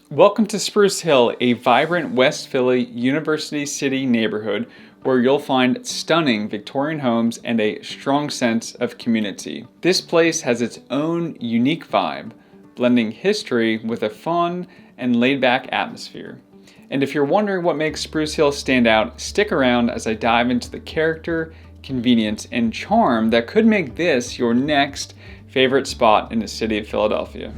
Welcome to Spruce Hill, a vibrant West Philly University City neighborhood where you'll find stunning Victorian homes and a strong sense of community. This place has its own unique vibe, blending history with a fun and laid-back atmosphere. And if you're wondering what makes Spruce Hill stand out, stick around as I dive into the character, convenience, and charm that could make this your next favorite spot in the city of Philadelphia.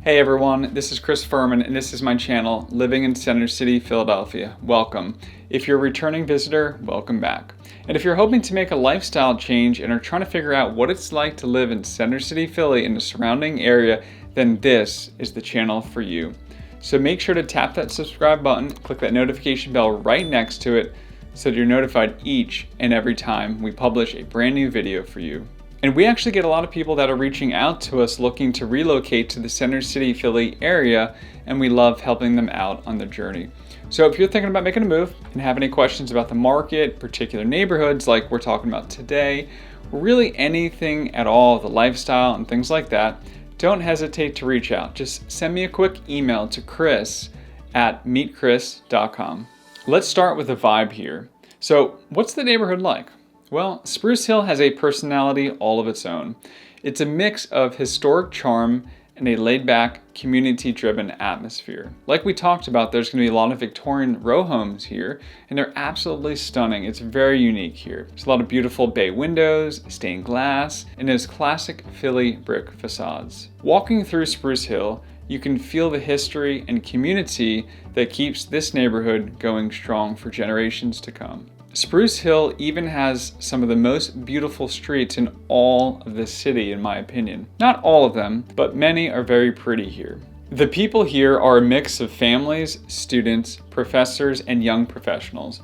Hey everyone, this is Chris Fuhrman and this is my channel, Living in Center City Philadelphia. Welcome. If you're a returning visitor, welcome back. And if you're hoping to make a lifestyle change and are trying to figure out what it's like to live in Center City Philly and the surrounding area, then this is the channel for you. So make sure to tap that subscribe button, click that notification bell right next to it so that you're notified each and every time we publish a brand new video for you. And we actually get a lot of people that are reaching out to us looking to relocate to the Center City Philly area, and we love helping them out on their journey. So if you're thinking about making a move and have any questions about the market, particular neighborhoods like we're talking about today, or really anything at all, the lifestyle and things like that, don't hesitate to reach out. Just send me a quick email to chris@meetchris.com. Let's start with the vibe here. So what's the neighborhood like? Well, Spruce Hill has a personality all of its own. It's a mix of historic charm and a laid-back, community-driven atmosphere. Like we talked about, there's going to be a lot of Victorian row homes here, and they're absolutely stunning. It's very unique here. There's a lot of beautiful bay windows, stained glass, and those classic Philly brick facades. Walking through Spruce Hill, you can feel the history and community that keeps this neighborhood going strong for generations to come. Spruce Hill even has some of the most beautiful streets in all of the city, in my opinion. Not all of them, but many are very pretty here. The people here are a mix of families, students, professors, and young professionals,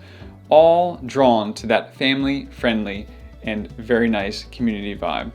all drawn to that family-friendly and very nice community vibe.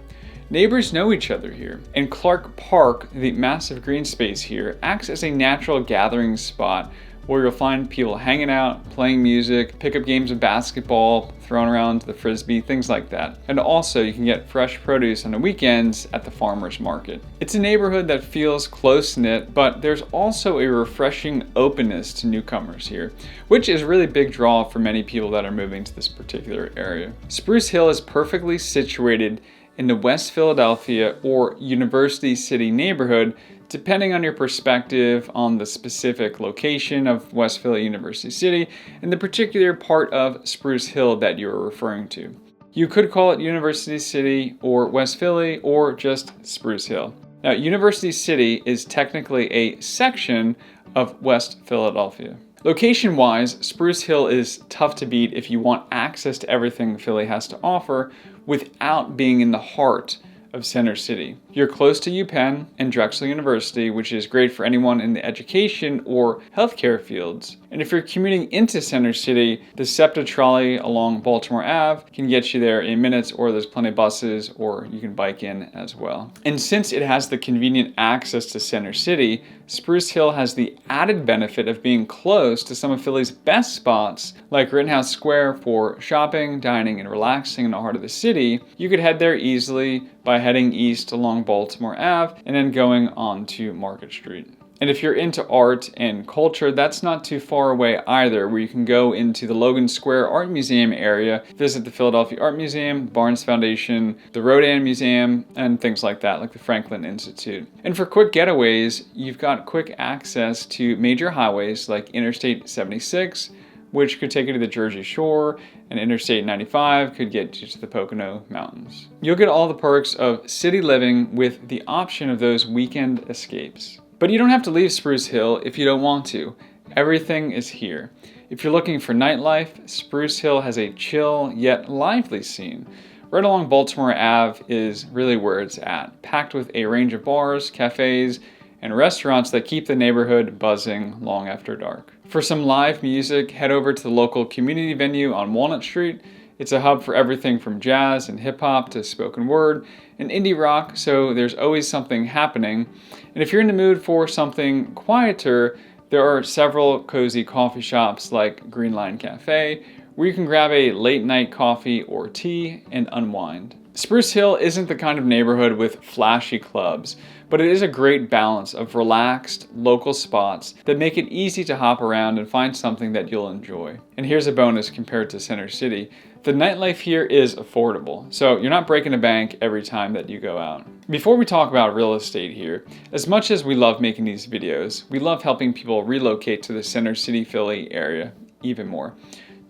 Neighbors know each other here, and Clark Park, the massive green space here, acts as a natural gathering spot where you'll find people hanging out, playing music, pickup games of basketball, throwing around the frisbee, things like that. And also you can get fresh produce on the weekends at the farmer's market. It's a neighborhood that feels close-knit, but there's also a refreshing openness to newcomers here, which is a really big draw for many people that are moving to this particular area. Spruce Hill is perfectly situated in the West Philadelphia or University City neighborhood, depending on your perspective on the specific location of West Philly University City and the particular part of Spruce Hill that you're referring to. You could call it University City or West Philly or just Spruce Hill. Now, University City is technically a section of West Philadelphia. Location-wise, Spruce Hill is tough to beat if you want access to everything Philly has to offer without being in the heart of Center City. You're close to UPenn and Drexel University, which is great for anyone in the education or healthcare fields. And if you're commuting into Center City, the SEPTA trolley along Baltimore Ave can get you there in minutes, or there's plenty of buses, or you can bike in as well. And since it has the convenient access to Center City, Spruce Hill has the added benefit of being close to some of Philly's best spots, like Rittenhouse Square for shopping, dining, and relaxing in the heart of the city. You could head there easily by heading east along Baltimore Ave and then going on to Market Street. And if you're into art and culture, that's not too far away either, where you can go into the Logan Square Art Museum area, visit the Philadelphia Art Museum, Barnes Foundation, the Rodin Museum, and things like that, like the Franklin Institute. And for quick getaways, you've got quick access to major highways like Interstate 76, which could take you to the Jersey Shore, and Interstate 95 could get you to the Pocono Mountains. You'll get all the perks of city living with the option of those weekend escapes. But you don't have to leave Spruce Hill if you don't want to. Everything is here. If you're looking for nightlife, Spruce Hill has a chill yet lively scene. Right along Baltimore Ave is really where it's at, packed with a range of bars, cafes, and restaurants that keep the neighborhood buzzing long after dark. For some live music, head over to the local community venue on Walnut Street. It's a hub for everything from jazz and hip hop to spoken word and indie rock, so there's always something happening. And if you're in the mood for something quieter, there are several cozy coffee shops like Green Line Cafe, where you can grab a late night coffee or tea and unwind. Spruce Hill isn't the kind of neighborhood with flashy clubs, but it is a great balance of relaxed, local spots that make it easy to hop around and find something that you'll enjoy. And here's a bonus compared to Center City. The nightlife here is affordable, so you're not breaking a bank every time that you go out. Before we talk about real estate here, as much as we love making these videos, we love helping people relocate to the Center City Philly area even more.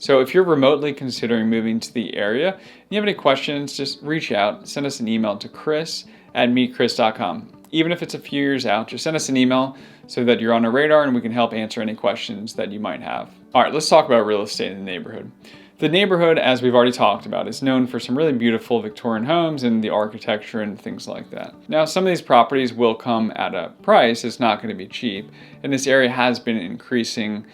So if you're remotely considering moving to the area and you have any questions, just reach out, send us an email to chris@meetchris.com. Even if it's a few years out, just send us an email so that you're on our radar and we can help answer any questions that you might have. All right, let's talk about real estate in the neighborhood. The neighborhood, as we've already talked about, is known for some really beautiful Victorian homes and the architecture and things like that. Now, some of these properties will come at a price. It's not going to be cheap. And this area has been increasing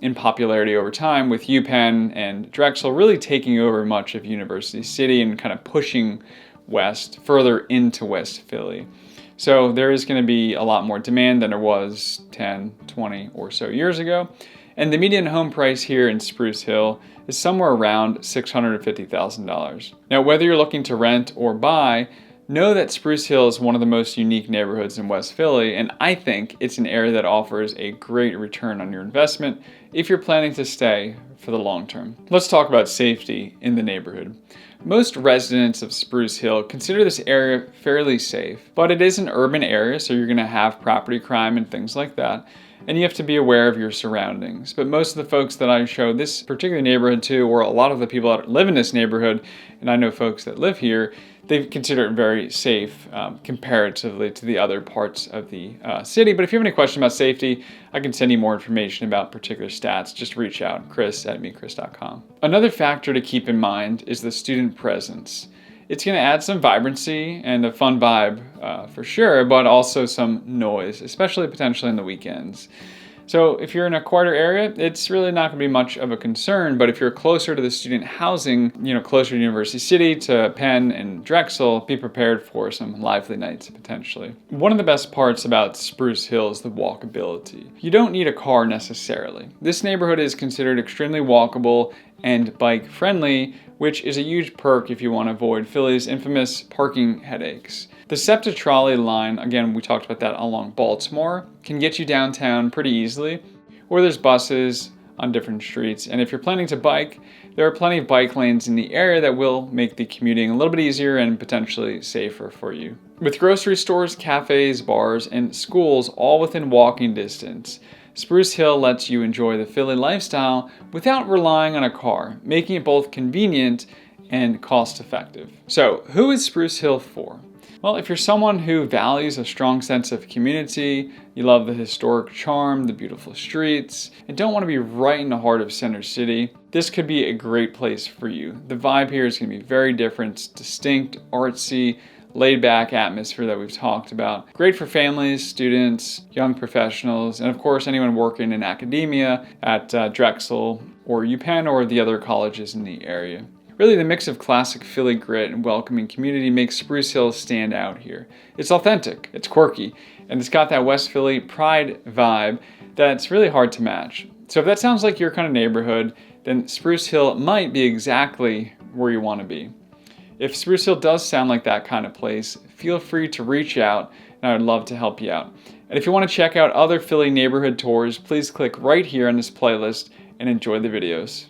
in popularity over time, with UPenn and Drexel really taking over much of University City and kind of pushing west, further into West Philly. So there is going to be a lot more demand than there was 10, 20 or so years ago. And the median home price here in Spruce Hill is somewhere around $650,000. Now, whether you're looking to rent or buy, know that Spruce Hill is one of the most unique neighborhoods in West Philly, and I think it's an area that offers a great return on your investment if you're planning to stay for the long term. Let's talk about safety in the neighborhood. Most residents of Spruce Hill consider this area fairly safe, but it is an urban area, so you're going to have property crime and things like that, and you have to be aware of your surroundings. But most of the folks that I show this particular neighborhood to, or a lot of the people that live in this neighborhood, and I know folks that live here, they consider it very safe comparatively to the other parts of the city. But if you have any question about safety, I can send you more information about particular stats. Just reach out, chris@meetchris.com. Another factor to keep in mind is the student presence. It's going to add some vibrancy and a fun vibe for sure, but also some noise, especially potentially in the weekends. So if you're in a quieter area, it's really not going to be much of a concern, but if you're closer to the student housing, closer to University City, to Penn and Drexel, be prepared for some lively nights potentially. One of the best parts about Spruce Hill is the walkability. You don't need a car necessarily. This neighborhood is considered extremely walkable and bike friendly, which is a huge perk if you want to avoid Philly's infamous parking headaches. The SEPTA trolley line, again, we talked about that along Baltimore, can get you downtown pretty easily, or there's buses on different streets. And if you're planning to bike, there are plenty of bike lanes in the area that will make the commuting a little bit easier and potentially safer for you. With grocery stores, cafes, bars, and schools all within walking distance, Spruce Hill lets you enjoy the Philly lifestyle without relying on a car, making it both convenient and cost-effective. So, who is Spruce Hill for? Well, if you're someone who values a strong sense of community, you love the historic charm, the beautiful streets, and don't want to be right in the heart of Center City, this could be a great place for you. The vibe here is going to be very different, distinct, artsy, laid-back atmosphere that we've talked about. Great for families, students, young professionals, and of course anyone working in academia at Drexel or UPenn or the other colleges in the area. Really, the mix of classic Philly grit and welcoming community makes Spruce Hill stand out here. It's authentic, it's quirky, and it's got that West Philly pride vibe that's really hard to match. So if that sounds like your kind of neighborhood, then Spruce Hill might be exactly where you want to be. If Spruce Hill does sound like that kind of place, feel free to reach out, and I would love to help you out. And if you want to check out other Philly neighborhood tours, please click right here on this playlist and enjoy the videos.